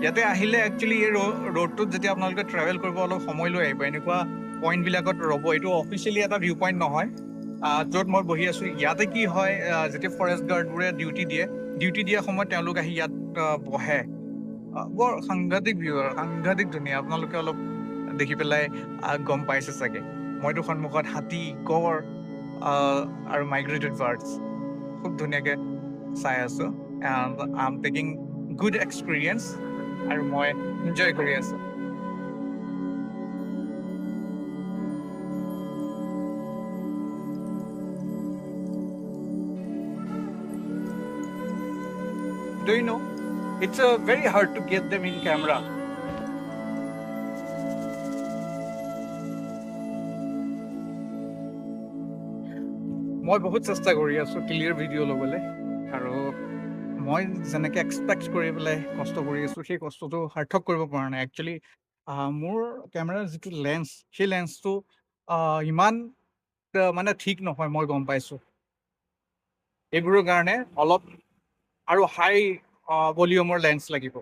ইয়াতে আহিলে একচুৱেলি এই ৰোডটোত যেতিয়া আপোনালোকে ট্ৰেভেল কৰিব অলপ সময় লৈ আহিব এনেকুৱা পইণ্টবিলাকত ৰ'ব এইটো অফিচিয়েলি এটা ভিউ পইণ্ট নহয় য'ত মই বহি আছোঁ ইয়াতে কি হয় যেতিয়া ফৰেষ্ট গাৰ্ডবোৰে ডিউটি দিয়া সময়ত তেওঁলোক আহি ইয়াত বহে বৰ সাংঘাতিক ভিউ আৰু সাংঘাতিক ধুনীয়া আপোনালোকে অলপ দেখি পেলাই গম পাইছে চাগে মইতো সন্মুখত হাতী গড় আৰু মাইগ্ৰেটেড বাৰ্ডছ খুব ধুনীয়াকৈ চাই আছোঁ and I am taking good experience আৰু মই এনজয় কৰি আছোঁ Do you know? It's very hard to get them in camera. মই বহুত চেষ্টা কৰি আছোঁ ক্লিয়াৰ ভিডিঅ' ল'বলৈ আৰু মই যেনেকৈ এক্সপেক্ট কৰি পেলাই কষ্ট কৰি আছোঁ সেই কষ্টটো সাৰ্থক কৰিব পৰা নাই একচুৱেলি মোৰ কেমেৰাৰ যিটো লেন্স সেই লেন্সটো ইমান মানে ঠিক নহয় মই গম পাইছোঁ এইবোৰৰ কাৰণে অলপ আৰু হাই ভলিউমৰ লেন্স লাগিব